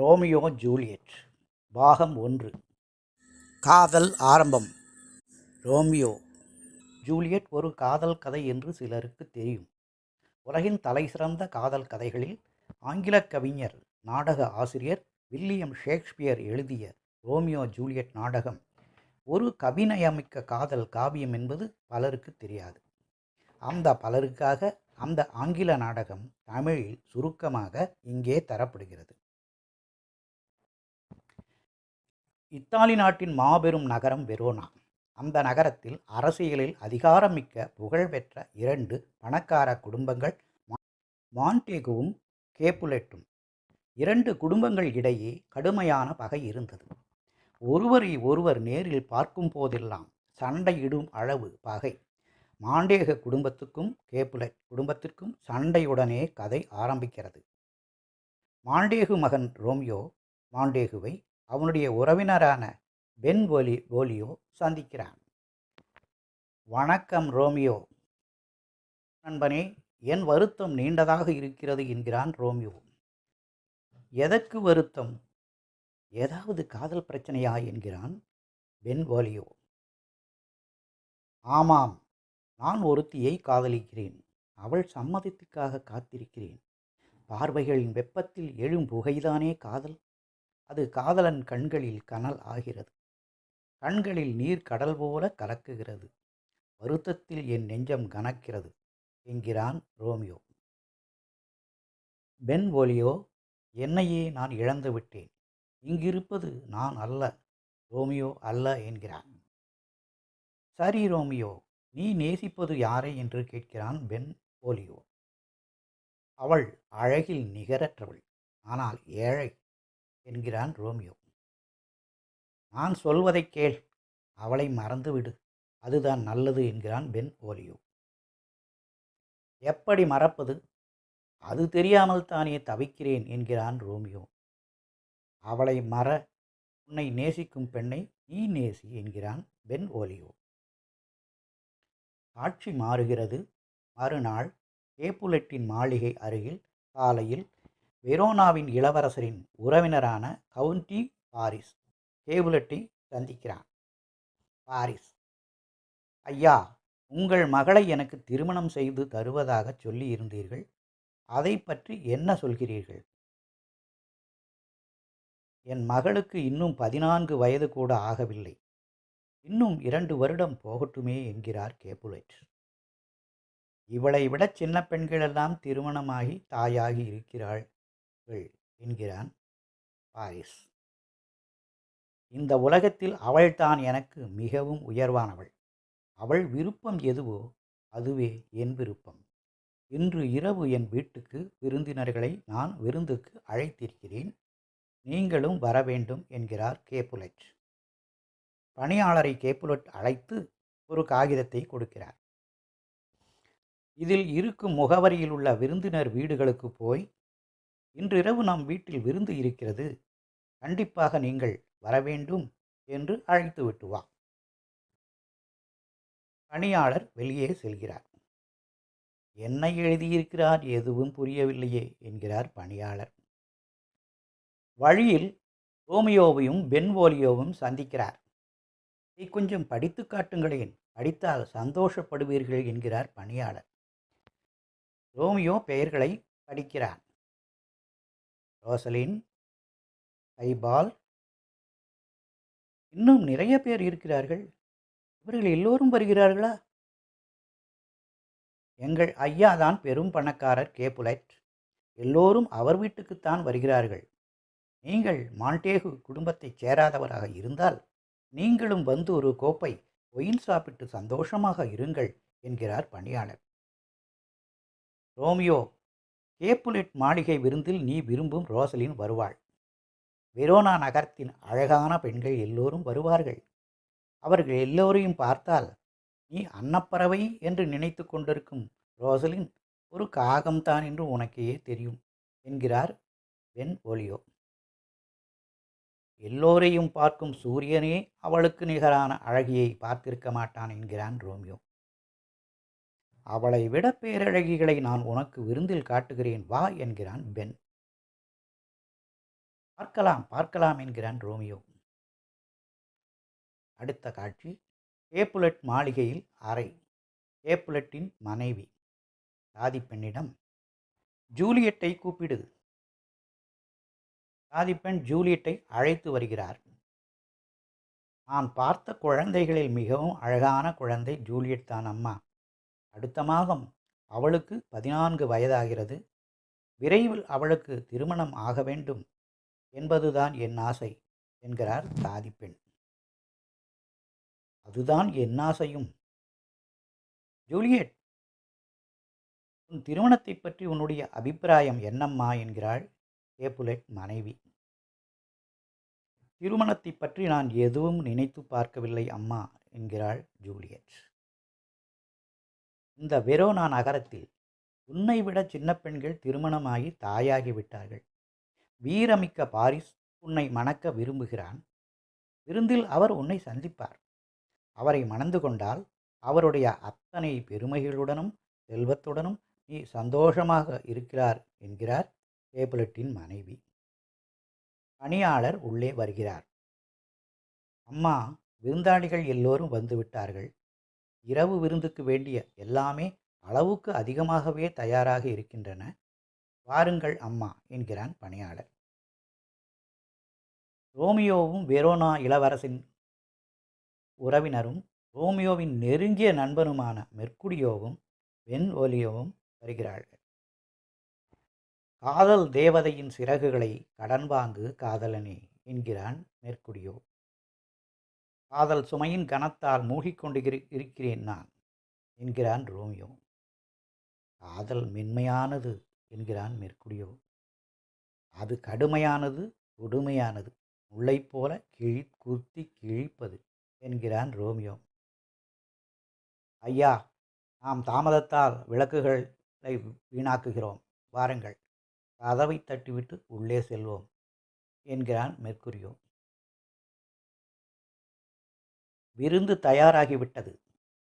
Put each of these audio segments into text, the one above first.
Romeo Juliet பாகம் 1. காதல் ஆரம்பம். ரோமியோ ஜூலியட் ஒரு காதல் கதை என்று சிலருக்கு தெரியும். உலகின் தலைசிறந்த காதல் கதைகளில் ஆங்கில கவிஞர், நாடக ஆசிரியர் வில்லியம் ஷேக்ஸ்பியர் எழுதிய ரோமியோ ஜூலியட் நாடகம் ஒரு கவிநயமிக்க காதல் காவியம் என்பது பலருக்கு தெரியாது. அந்த பலருக்காக அந்த ஆங்கில நாடகம் தமிழில் சுருக்கமாக இங்கே தரப்படுகிறது. இத்தாலி நாட்டின் மாபெரும் நகரம் வெரோனா. அந்த நகரத்தில் அரசியலில் அதிகாரமிக்க புகழ்பெற்ற 2 பணக்கார குடும்பங்கள், மான்டேகுவும் கேப்புலெட்டும். 2 குடும்பங்கள் இடையே கடுமையான பகை இருந்தது. ஒருவரை ஒருவர் நேரில் பார்க்கும் போதெல்லாம் சண்டையிடும் அளவு பகை. மாண்டேக குடும்பத்துக்கும் கேப்புலெட் குடும்பத்திற்கும் சண்டையுடனே கதை ஆரம்பிக்கிறது. மாண்டேகு மகன் ரோமியோ மாண்டேகுவை அவனுடைய உறவினரான பென்வோலியோ சந்திக்கிறான். "வணக்கம் ரோமியோ நண்பனே, என் வருத்தம் நீண்டதாக இருக்கிறது" என்கிறான் ரோமியோ. "எதற்கு வருத்தம்? ஏதாவது காதல் பிரச்சனையா?" என்கிறான் பென்வோலியோ. "ஆமாம், நான் ஒருத்தியை காதலிக்கிறேன். அவள் சம்மதத்துக்காக காத்திருக்கிறேன். பார்வைகளின் வெப்பத்தில் எழும் புகைதானே காதல். அது காதலன் கண்களில் கனல் ஆகிறது. கண்களில் நீர் கடல் போல கலக்குகிறது. வருத்தத்தில் என் நெஞ்சம் கனக்கிறது" என்கிறான் ரோமியோ. பென்வோலியோ, "என்னையே நான் இழந்து விட்டேன். இங்கிருப்பது நான் அல்ல, ரோமியோ அல்ல" என்கிறான். "சரி ரோமியோ, நீ நேசிப்பது யாரை?" என்று கேட்கிறான் பென்வோலியோ. "அவள் அழகில் நிகரற்றவள், ஆனால் ஏழை" என்கிறான் ரோமியோ. "நான் சொல்வதைக் கேள், அவளை மறந்துவிடு, அதுதான் நல்லது" என்கிறான் பென்வோலியோ. "எப்படி மறப்பது? அது தெரியாமல் தானே தவிக்கிறேன்" என்கிறான் ரோமியோ. "அவளை மற, உன்னை நேசிக்கும் பெண்ணை நீ நேசி" என்கிறான் பென்வோலியோ. காட்சி மாறுகிறது. மறுநாள் கேப்புலெட்டின் மாளிகை அருகில் காலையில் வெரோனாவின் இளவரசரின் உறவினரான கவுண்டி பாரிஸ் கேப்புலெட்டை சந்திக்கிறான். பாரிஸ்: "ஐயா, உங்கள் மகளை எனக்கு திருமணம் செய்து தருவதாக சொல்லியிருந்தீர்கள். அதை பற்றி என்ன சொல்கிறீர்கள்?" "என் மகளுக்கு இன்னும் 14 வயது கூட ஆகவில்லை. இன்னும் 2 வருடம் போகட்டுமே" என்கிறார் கேப்புலெட். "இவளை விட சின்ன பெண்களெல்லாம் திருமணமாகி தாயாகி இருக்கிறார்கள்" என்கிறான் பாரிஸ். "இந்த உலகத்தில் அவள்தான் எனக்கு மிகவும் உயர்வானவள். அவள் விருப்பம் எதுவோ அதுவே என் விருப்பம். இன்று இரவு என் வீட்டுக்கு விருந்தினர்களை நான் விருந்துக்கு அழைத்திருக்கிறேன். நீங்களும் வரவேண்டும்" என்கிறார் கேப்புலெட். பணியாளரை கேப்புலெட் அழைத்து ஒரு காகிதத்தை கொடுக்கிறார். "இதில் இருக்கும் முகவரியில் உள்ள விருந்தினர் வீடுகளுக்கு போய், இன்றிரவு நம் வீட்டில் விருந்து இருக்கிறது, கண்டிப்பாக நீங்கள் வரவேண்டும் என்று அழைத்து விட்டு வா." பணியாளர் வெளியே செல்கிறார். "என்ன எழுதியிருக்கிறார்? எதுவும் புரியவில்லையே" என்கிறார் பணியாளர். வழியில் ரோமியோவையும் பென்வோலியோவும் சந்திக்கிறார். "இதை கொஞ்சம் படித்து காட்டுங்களேன், படித்தால் சந்தோஷப்படுவீர்கள்" என்கிறார் பணியாளர். ரோமியோ பெயர்களை படிக்கிறான். ரோசலின், கைபால், இன்னும் நிறைய பேர் இருக்கிறார்கள். இவர்கள் எல்லோரும் வருகிறார்களா? "எங்கள் ஐயா தான் பெரும் பணக்காரர் கேப்புலெட். எல்லோரும் அவர் வீட்டுக்குத்தான் வருகிறார்கள். நீங்கள் மாண்டேகு குடும்பத்தைச் சேராதவராக இருந்தால் நீங்களும் வந்து ஒரு கோப்பை ஒயின் சாப்பிட்டு சந்தோஷமாக இருங்கள்" என்கிறார் பணியாளர். ரோமியோ: "கேப்புலெட் மாளிகை விருந்தில் நீ விரும்பும் ரோசலின் வருவாள். வெரோனா நகரத்தின் அழகான பெண்கள் எல்லோரும் வருவார்கள். அவர்கள் எல்லோரையும் பார்த்தால் நீ அன்னப்பறவை என்று நினைத்து கொண்டிருக்கும் ரோசலின் ஒரு காகம்தான் என்று உனக்கே தெரியும்" என்கிறார் பென்வோலியோ. "எல்லோரையும் பார்க்கும் சூரியனே அவளுக்கு நிகரான அழகியை பார்த்திருக்க மாட்டான்" என்கிறான் ரோமியோ. "அவளை விட பேரழகிகளை நான் உனக்கு விருந்தில் காட்டுகிறேன், வா" என்கிறான் பென். பார்க்கலாம் பார்க்கலாம் என்கிறான் ரோமியோ. அடுத்த காட்சி, கேப்புலட் மாளிகையில் அறை. கேப்புலட்டின் மனைவி சாதிப்பெண்ணிடம், ஜூலியட்டை கூப்பிடு. சாதிப்பெண் ஜூலியட்டை அழைத்து வருகிறார். நான் பார்த்த குழந்தைகளில் மிகவும் அழகான குழந்தை ஜூலியட் தான் அம்மா. அடுத்த மாதம் அவளுக்கு 14 வயதாகிறது. விரைவில் அவளுக்கு திருமணம் ஆக வேண்டும் என்பதுதான் என் ஆசை என்கிறார் சாதிப்பெண். அதுதான் என் ஆசையும். ஜூலியட், உன் திருமணத்தை பற்றி உன்னுடைய அபிப்பிராயம் என்னம்மா என்கிறாள் கேப்புலட் மனைவி. திருமணத்தை பற்றி நான் எதுவும் நினைத்து பார்க்கவில்லை அம்மா என்கிறாள் ஜூலியட். இந்த வெரோனா நகரத்தில் உன்னை விட சின்ன பெண்கள் திருமணமாகி தாயாகிவிட்டார்கள். வீரமிக்க பாரிஸ் உன்னை மணக்க விரும்புகிறான். விருந்தில் அவர் உன்னை சந்திப்பார். அவரை மணந்து கொண்டால் அவருடைய அத்தனை பெருமைகளுடனும் செல்வத்துடனும் நீ சந்தோஷமாக இருக்கிறார் என்கிறார் கேப்புலட்டின் மனைவி. பணியாளர் உள்ளே வருகிறார். அம்மா, விருந்தாளிகள் எல்லோரும் வந்துவிட்டார்கள். இரவு விருந்துக்கு வேண்டிய எல்லாமே அளவுக்கு அதிகமாகவே தயாராக இருக்கின்றன. வாருங்கள் அம்மா என்கிறான் பணியாளர். ரோமியோவும் வெரோனா இளவரசின் உறவினரும் ரோமியோவின் நெருங்கிய நண்பனுமான மெர்க்குடியோவும் பென்வோலியோவும் வருகிறார்கள். காதல் தேவதையின் சிறகுகளை கடன் வாங்கு காதலனே என்கிறான் மெர்க்குடியோ. காதல் சுமையின் கனத்தால் மூழ்கிக்கொண்டு இருக்கிறேன் நான் என்கிறான் ரோமியோ. காதல் மென்மையானது என்கிறான் மெர்க்குடியோ. அது கடுமையானது, கொடுமையானது, முல்லை போல குத்தி கிழிப்பது என்கிறான் ரோமியோ. ஐயா, நாம் தாமதத்தால் விளக்குகளை வீணாக்குகிறோம். வாருங்கள், கதவை தட்டிவிட்டு உள்ளே செல்வோம் என்கிறான் மெர்க்குரியோ. விருந்து தயாராகிவிட்டது.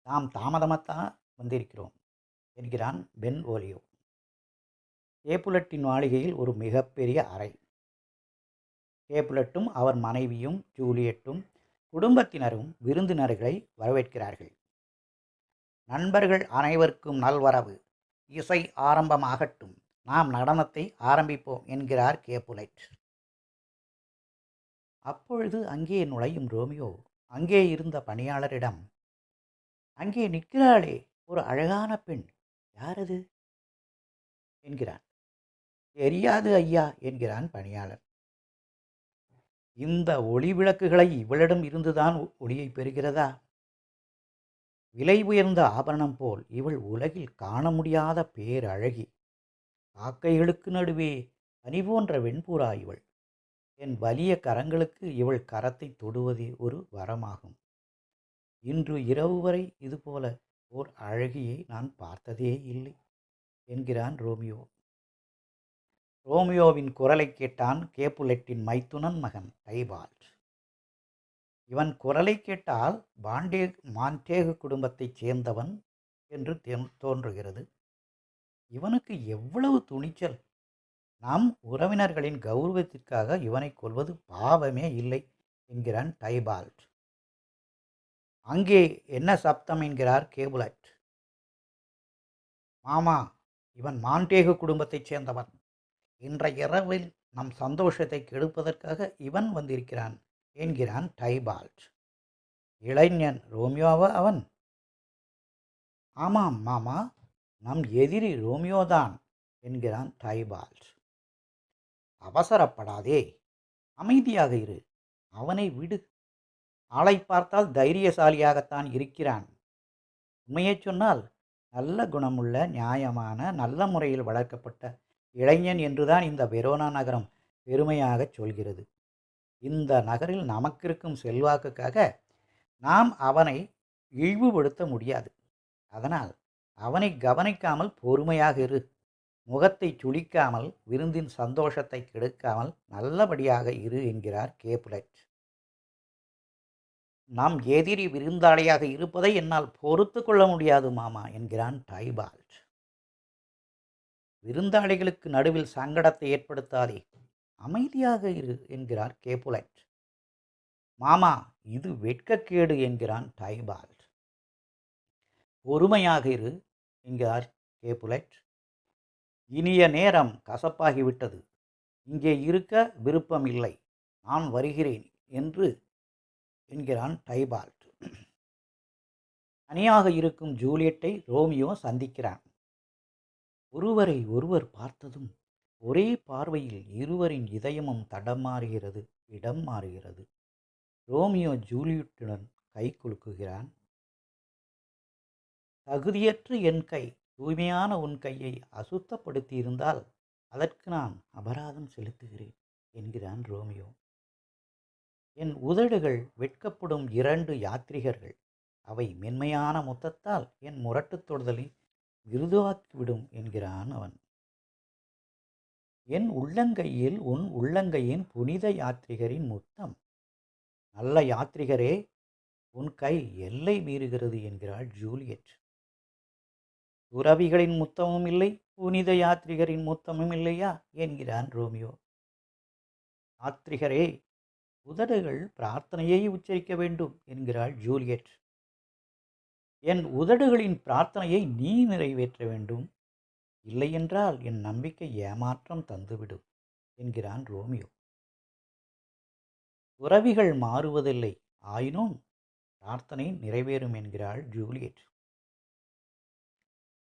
நாம் தாமதமாகத்தான் வந்திருக்கிறோம் என்கிறான் பென்வோலியோ. கேப்புலட்டின் மாளிகையில் ஒரு மிகப்பெரிய அறை. கேப்புலட்டும் அவர் மனைவியும் ஜூலியட்டும் குடும்பத்தினரும் விருந்தினர்களை வரவேற்கிறார்கள். நண்பர்கள் அனைவருக்கும் நல்வரவு. இசை ஆரம்பமாகட்டும். நாம் நடனத்தை ஆரம்பிப்போம் என்கிறார் கேப்புலட். அப்பொழுது அங்கே நுழையும் ரோமியோ அங்கே இருந்த பணியாளரிடம், அங்கே நிற்கிறாளே ஒரு அழகான பெண், யாரது என்கிறான். தெரியாது ஐயா என்கிறான் பணியாளர். இந்த ஒளி விளக்குகளை இவளிடம் இருந்துதான் ஒளியை பெறுகிறதா? விலை உயர்ந்த ஆபரணம் போல் இவள் உலகில் காண முடியாத பேரழகி. காக்கைகளுக்கு நடுவே பனி போன்ற வெண்புறா இவள். என் வலிய கரங்களுக்கு இவள் கரத்தை தொடுவதே ஒரு வரமாகும். இன்று இரவு வரை இதுபோல ஓர் அழகியை நான் பார்த்ததே இல்லை என்கிறான் ரோமியோ. ரோமியோவின் குரலை கேட்டான் கேப்புலட்டின் மைத்துனன் மகன் டைபால்ட். இவன் குரலை கேட்டால் மான்டேகு குடும்பத்தைச் சேர்ந்தவன் என்று தோன்றுகிறது. இவனுக்கு எவ்வளவு துணிச்சல்! நம் உறவினர்களின் கௌரவத்திற்காக இவனை கொல்வது பாவமே இல்லை என்கிறான் டைபால்ட். அங்கே என்ன சப்தம் என்கிறார் கேப்புலட். மாமா, இவன் மான்டேகு குடும்பத்தைச் சேர்ந்தவன். இன்றைய இரவில் நம் சந்தோஷத்தை கெடுப்பதற்காக இவன் வந்திருக்கிறான் என்கிறான் டைபால்ட். இளைஞன் ரோமியோவா அவன்? ஆமாம் மாமா, நம் எதிரி ரோமியோதான் என்கிறான் டைபால்ட். அவசரப்படாதே, அமைதியாக இரு, அவனை விடு. ஆளை பார்த்தால் தைரியசாலியாகத்தான் இருக்கிறான். உண்மையை சொன்னால் நல்ல குணமுள்ள, நியாயமான, நல்ல முறையில் வளர்க்கப்பட்ட இளைஞன் என்றுதான் இந்த வெரோனா நகரம் பெருமையாகச் சொல்கிறது. இந்த நகரில் நமக்கிருக்கும் செல்வாக்குக்காக நாம் அவனை இழிவுபடுத்த முடியாது. அதனால் அவனை கவனிக்காமல் பொறுமையாக இரு. முகத்தை சுளிக்காமல், விருந்தின் சந்தோஷத்தை கெடுக்காமல் நல்லபடியாக இரு என்கிறார் கேப்புலட். நம் எதிரி விருந்தாளியாக இருப்பதை என்னால் பொறுத்து கொள்ள முடியாது மாமா என்கிறான் டைபால்ட். விருந்தாளிகளுக்கு நடுவில் சங்கடத்தை ஏற்படுத்தாதே. அமைதியாக இரு என்கிறார் கேப்புலட். மாமா, இது வெட்கக்கேடு என்கிறான் டைபால்ட். பொறுமையாக இரு என்கிறார் கேப்புலட். இனிய நேரம் கசப்பாகிவிட்டது, இங்கே இருக்க விருப்பம் இல்லை, நான் வருகிறேன் என்று என்கிறான் டைபால்ட். தனியாக இருக்கும் ஜூலியட்டை ரோமியோ சந்திக்கிறான். ஒருவரை ஒருவர் பார்த்ததும் ஒரே பார்வையில் இருவரின் இதயமும் தடமாறுகிறது, இடம் மாறுகிறது. ரோமியோ ஜூலியட்டுடன் கை குலுக்குகிறான். தகுதியற்ற என் கை தூய்மையான உன் கையை அசுத்தப்படுத்தியிருந்தால் அதற்கு நான் அபராதம் செலுத்துகிறேன் என்கிறான் ரோமியோ. என் உதடுகள் வெட்கப்படும் 2 யாத்ரிகர்கள், அவை மென்மையான முத்தத்தால் என் முரட்டுத் தொடுதலை மிருதுவாக்கிவிடும் என்கிறான் அவன். என் உள்ளங்கையில் உன் உள்ளங்கையின் புனித யாத்ரிகரின் முத்தம். நல்ல யாத்ரிகரே, உன் கை எல்லை மீறுகிறது என்கிறாள் ஜூலியட். துறவிகளின் முத்தமும் இல்லை, புனித யாத்ரிகரின் முத்தமும் இல்லையா என்கிறான் ரோமியோ. யாத்ரிகரே, உதடுகள் பிரார்த்தனையை உச்சரிக்க வேண்டும் என்கிறாள் ஜூலியட். என் உதடுகளின் பிரார்த்தனையை நீ நிறைவேற்ற வேண்டும், இல்லையென்றால் என் நம்பிக்கை ஏமாற்றம் தந்துவிடும் என்கிறான் ரோமியோ. துறவிகள் மாறுவதில்லை, ஆயினும் பிரார்த்தனை நிறைவேறும் என்கிறாள் ஜூலியட்.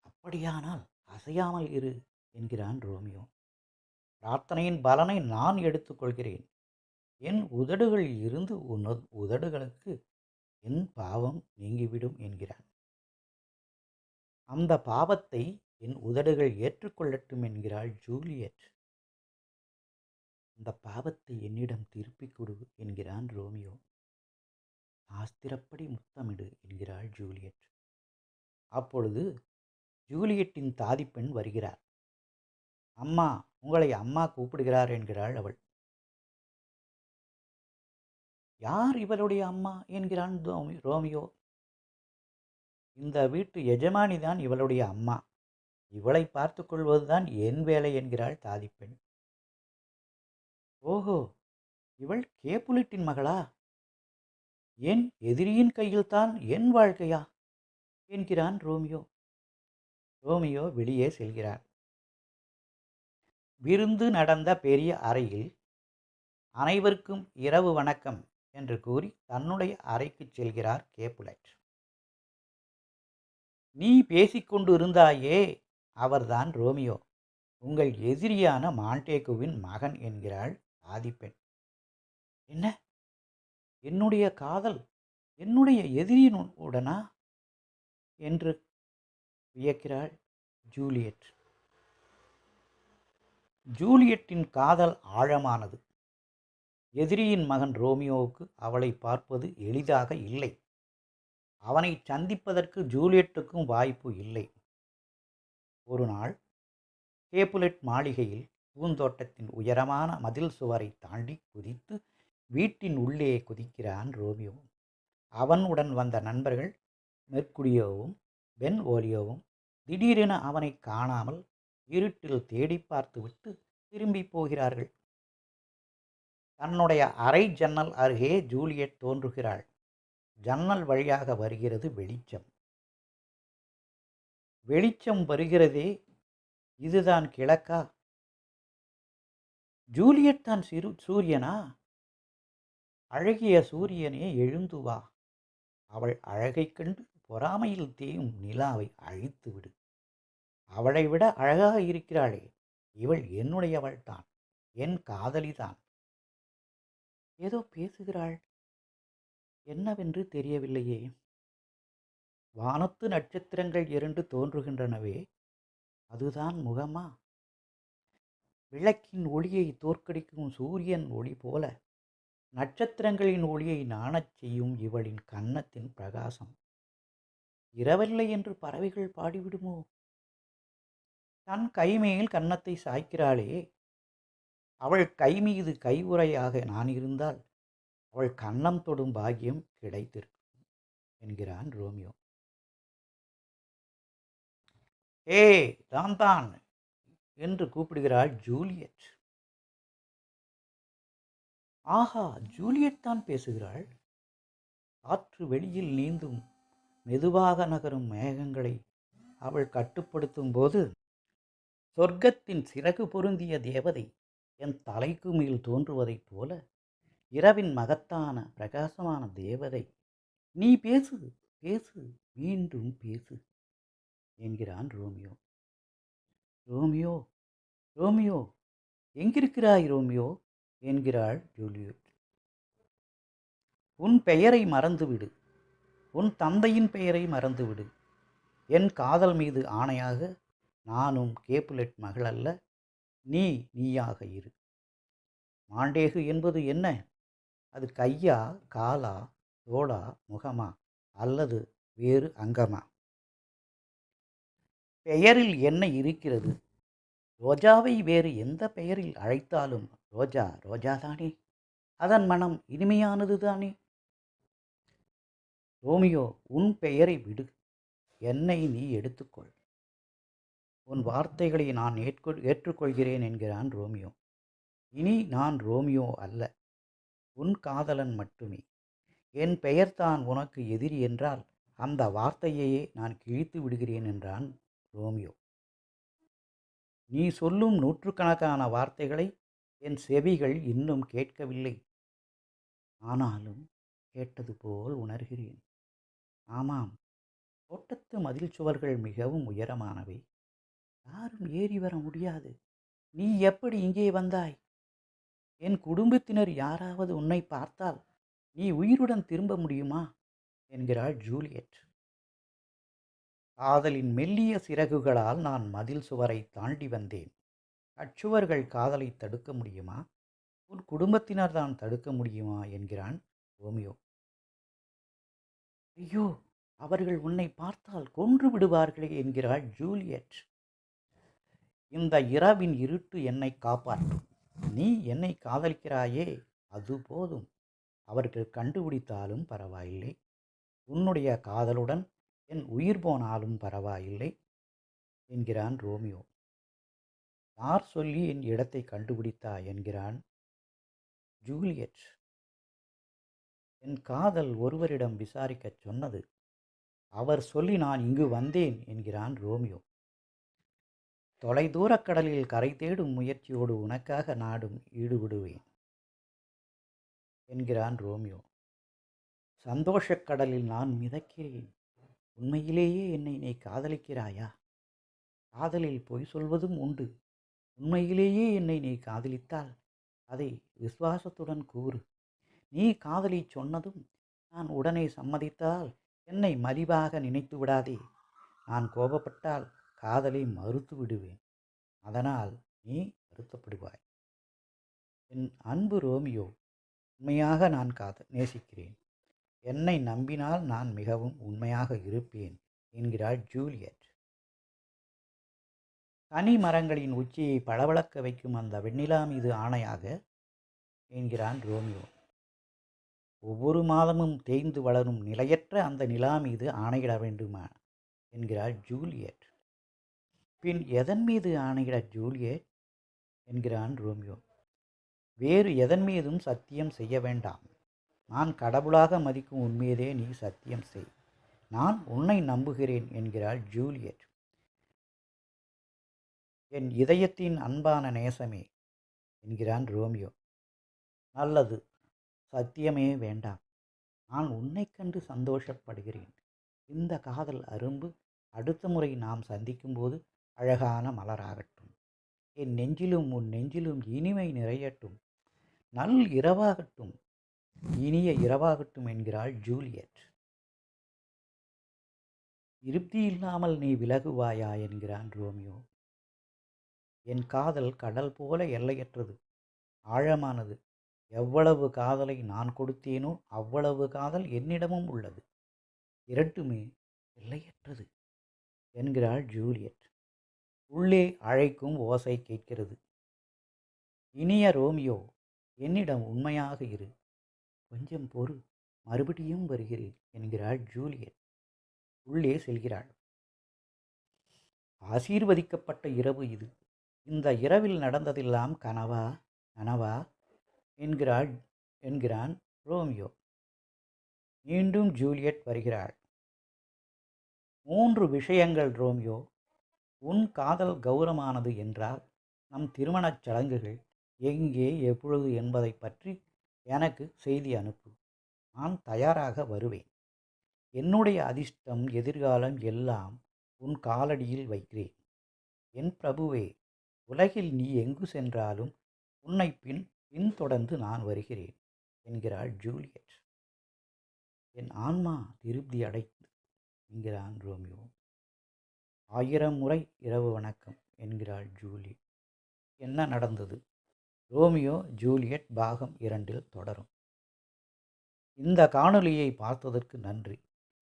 அப்படியானால் அசையாமல் இரு என்கிறான் ரோமியோ. பிரார்த்தனையின் பலனை நான் எடுத்துக்கொள்கிறேன். என் உதடுகளில் இருந்து உதடுகளுக்கு என் பாவம் நீங்கிவிடும் என்கிறான். அந்த பாவத்தை என் உதடுகள் ஏற்றுக்கொள்ளட்டும் என்கிறாள் ஜூலியட். அந்த பாவத்தை என்னிடம் திருப்பிக் கொடு என்கிறான் ரோமியோ. சாஸ்திரப்படி முத்தமிடு என்கிறாள் ஜூலியட். அப்பொழுது ஜூலியட்டின் தாதிப்பெண் வருகிறார். அம்மா, உங்களை அம்மா கூப்பிடுகிறார் என்கிறாள் அவள். யார் இவளுடைய அம்மா என்கிறான் ரோமியோ. இந்த வீட்டு எஜமானிதான் இவளுடைய அம்மா, இவளை பார்த்து கொள்வதுதான் என் வேலை என்கிறாள் தாதிப்பெண். ஓஹோ, இவள் கேப்புலட்டின் மகளா? என் எதிரியின் கையில்தான் என் வாழ்க்கையா என்கிறான் ரோமியோ. ரோமியோ வெளியே செல்கிறார். விருந்து நடந்த பெரிய அறையில் அனைவருக்கும் இரவு வணக்கம் என்று கூறி தன்னுடைய அறைக்கு செல்கிறார் கேப்புலட். நீ பேசிக்கொண்டு இருந்தாயே, அவர்தான் ரோமியோ, உங்கள் எதிரியான மாண்டேகுவின் மகன் என்கிறாள் ஆதிப்பெண். என்ன, என்னுடைய காதல் என்னுடைய எதிரியின் உடனா என்று வியக்கிறாள் ஜூலியட். ஜூலியட்டின் காதல் ஆழமானது. எதிரியின் மகன் ரோமியோவுக்கு அவளை பார்ப்பது எளிதாக இல்லை. அவனை சந்திப்பதற்கு ஜூலியட்டுக்கும் வாய்ப்பு இல்லை. ஒரு நாள் கேப்புலட் மாளிகையில் பூந்தோட்டத்தின் உயரமான மதில் சுவரை தாண்டி குதித்து வீட்டின் உள்ளே குதிக்கிறான் ரோமியோ. அவனுடன் வந்த நண்பர்கள் மெர்க்குடியோவும் பென்வோலியோவும் திடீரென அவனை காணாமல் இருட்டில் தேடி பார்த்துவிட்டு திரும்பி போகிறார்கள். தன்னுடைய அறை ஜன்னல் அருகே ஜூலியட் தோன்றுகிறாள். ஜன்னல் வழியாக வருகிறது வெளிச்சம். வெளிச்சம் வருகிறதே, இதுதான் கிழக்கா? ஜூலியட் தான் சூரியனா? அழகிய சூரியனே, எழுந்து வா. அவள் அழகை கண்டு பொறாமையில் தேயும் நிலாவை அழித்துவிடு. அவளை விட அழகாக இருக்கிறாளே, இவள் என்னுடையவள்தான், என் காதலிதான். ஏதோ பேசுகிறாள், என்னவென்று தெரியவில்லையே. வானத்து நட்சத்திரங்கள் 2 தோன்றுகின்றனவே, அதுதான் முகமா? விளக்கின் ஒளியை தோற்கடிக்கும் சூரியன் ஒளி போல நட்சத்திரங்களின் ஒளியை நாணச் செய்யும் இவளின் கன்னத்தின் பிரகாசம். இரவில்லை என்று பறவைகள் பாடிவிடுமோ? தன் கைமேல் கன்னத்தை சாய்க்கிறாளே, அவள் கை மீது கையுறையாக நான் இருந்தால் அவள் கன்னம் தொடும் பாக்கியம் கிடைத்திருக்கும் என்கிறான் ரோமியோ. ஏ, தான் என்று கூப்பிடுகிறாள் ஜூலியட். ஆஹா, ஜூலியட் தான் பேசுகிறாள். காற்று வெளியில் நீந்தும் மெதுவாக நகரும் மேகங்களை அவள் கட்டுப்படுத்தும் போது சொர்க்கத்தின் சிறகு பொருந்திய தேவதை என் தலைக்கு மேல் தோன்றுவதைப் போல இரவின் மகத்தான பிரகாசமான தேவதை நீ பேசு, பேசு, மீண்டும் பேசு என்கிறான் ரோமியோ. ரோமியோ, ரோமியோ, எங்கிருக்கிறாய் ரோமியோ என்கிறாள் ஜூலியட். உன் பெயரை மறந்துவிடு, உன் தந்தையின் பெயரை மறந்துவிடு. என் காதல் மீது ஆணையாக நானும் கேப்புலெட் மகள் அல்ல, நீ நீயாக இரு. மாண்டேகு என்பது என்ன? அது கையா, காலா, தோளா, முகமா, அல்லது வேறு அங்கமா? பெயரில் என்ன இருக்கிறது? ரோஜாவை வேறு எந்த பெயரில் அழைத்தாலும் ரோஜா ரோஜாதானே, அதன் மனம் இனிமையானது தானே. ரோமியோ, உன் பெயரை விடு, என்னை நீ எடுத்துக்கொள். உன் வார்த்தைகளை நான் ஏற்றுக்கொள்கிறேன் என்கிறான் ரோமியோ. இனி நான் ரோமியோ அல்ல, உன் காதலன் மட்டுமே. என் பெயர்தான் உனக்கு எதிரி என்றால் அந்த வார்த்தையையே நான் கிழித்து விடுகிறேன் என்றான் ரோமியோ. நீ சொல்லும் நூற்றுக்கணக்கான வார்த்தைகளை என் செவிகள் இன்னும் கேட்கவில்லை. ஆனாலும் கேட்டது போல் உணர்கிறேன். ஆமாம், தோட்டத்து மதில் சுவர்கள் மிகவும் உயரமானவை, யாரும் ஏறி வர முடியாது. நீ எப்படி இங்கே வந்தாய்? என் குடும்பத்தினர் யாராவது உன்னை பார்த்தால் நீ உயிருடன் திரும்ப முடியுமா என்கிறாள் ஜூலியட். காதலின் மெல்லிய சிறகுகளால் நான் மதில் சுவரை தாண்டி வந்தேன். அச்சுவர்கள் காதலை தடுக்க முடியுமா? உன் குடும்பத்தினர் தான் தடுக்க முடியுமா என்கிறான் ரோமியோ. ஐயோ, அவர்கள் உன்னை பார்த்தால் கொன்று விடுவார்களே என்கிறாள் ஜூலியட். இந்த இரவின் இருட்டு என்னை காப்பாற்றும். நீ என்னை காதலிக்கிறாயே, அது போதும். அவர்கள் கண்டுபிடித்தாலும் பரவாயில்லை. உன்னுடைய காதலுடன் என் உயிர் போனாலும் பரவாயில்லை என்கிறான் ரோமியோ. யார் சொல்லி என் இடத்தை கண்டுபிடித்தாய் என்கிறான் ஜூலியட். என் காதல் ஒருவரிடம் விசாரிக்கச் சொன்னது. அவர் சொல்லி நான் இங்கு வந்தேன் என்கிறான் ரோமியோ. தொலைதூரக் கடலில் கரை தேடும் முயற்சியோடு உனக்காக நாடும் ஈடுபடுவேன் என்கிறான் ரோமியோ. சந்தோஷக் கடலில் நான் மிதக்கிறேன். உண்மையிலேயே என்னை நீ காதலிக்கிறாயா? காதலில் பொய் சொல்வதும் உண்டு. உண்மையிலேயே என்னை நீ காதலித்தால் அதை விசுவாசத்துடன் கூறு. நீ காதலி சொன்னதும் நான் உடனே சம்மதித்தால் என்னை மலிவாக நினைத்து விடாதே. நான் கோபப்பட்டால் காதலை மறுத்து விடுவேன். அதனால் நீ வருத்தப்படுவாய். என் அன்பு ரோமியோ, உண்மையாக நான் நேசிக்கிறேன். என்னை நம்பினால் நான் மிகவும் உண்மையாக இருப்பேன் என்கிறாள் ஜூலியட். தனி மரங்களின் உச்சியை பளபளக்க வைக்கும் அந்த வெண்ணிலா மீது ஆணையாக என்கிறான் ரோமியோ. ஒவ்வொரு மாதமும் தேய்ந்து வளரும் நிலையற்ற அந்த நிலா மீது ஆணையிட வேண்டுமா என்கிறாள் ஜூலியட். பின் எதன் மீது ஆணையிட ஜூலியட் என்கிறான் ரோமியோ. வேறு எதன் மீதும் சத்தியம் செய்ய வேண்டாம். நான் கடவுளாக மதிக்கும் உன் மீதே நீ சத்தியம் செய். நான் உன்னை நம்புகிறேன் என்கிறாள் ஜூலியட். என் இதயத்தின் அன்பான நேசமே என்கிறான் ரோமியோ. நல்லது, சத்தியமே வேண்டாம். நான் உன்னை கண்டு சந்தோஷப்படுகிறேன். இந்த காதல் அரும்பு அடுத்த முறை நாம் சந்திக்கும்போது அழகான மலராகட்டும். என் நெஞ்சிலும் உன் நெஞ்சிலும் இனிமை நிறையட்டும். நல் இரவாகட்டும், இனிய இரவாகட்டும் என்கிறாள் ஜூலியட். திருப்தி இல்லாமல் நீ விலகுவாயா என்கிறான் ரோமியோ. என் காதல் கடல் போல எல்லையற்றது, ஆழமானது. எவ்வளவு காதலை நான் கொடுத்தேனோ அவ்வளவு காதல் என்னிடமும் உள்ளது. இரண்டுமே எல்லையற்றது என்கிறாள் ஜூலியட். உள்ளே அழைக்கும் ஓசை கேட்கிறது. இனிய ரோமியோ, என்னிடம் உண்மையாக இரு. கொஞ்சம் பொறு, மறுபடியும் வருகிறேன் என்கிறாள் ஜூலியட். உள்ளே செல்கிறாள். ஆசீர்வதிக்கப்பட்ட இரவு இது. இந்த இரவில் நடந்ததெல்லாம் கனவா கனவா என்கிறாள் என்கிறான் ரோமியோ. மீண்டும் ஜூலியட் வருகிறாள். 3 விஷயங்கள் ரோமியோ. உன் காதல் கௌரவமானது என்றால் நம் திருமணச் சடங்குகள் எங்கே எப்பொழுது என்பதை பற்றி எனக்கு செய்தி அனுப்பு. நான் தயாராக வருவேன். என்னுடைய அதிர்ஷ்டம் எதிர்காலம் எல்லாம் உன் காலடியில் வைக்கிறேன். என் பிரபுவே, உலகில் நீ எங்கு சென்றாலும் உன்னை பின்தொடர்ந்து நான் வருகிறேன் என்கிறாள் ஜூலியட். என் ஆன்மா திருப்தி அடைந்து என்கிறான் ரோமியோ. 1000 முறை இரவு வணக்கம் என்கிறாள் ஜூலி. என்ன நடந்தது? ரோமியோ ஜூலியட் பாகம் 2 தொடரும். இந்த காணொளியை பார்த்ததற்கு நன்றி.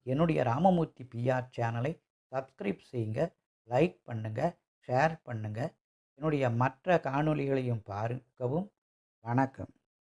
என்னுடைய ராமமூர்த்தி பிஆர் சேனலை சப்ஸ்கிரைப் செய்யுங்க, லைக் பண்ணுங்கள், ஷேர் பண்ணுங்கள். என்னுடைய மற்ற காணொளிகளையும் பார்க்கவும். வணக்கம்.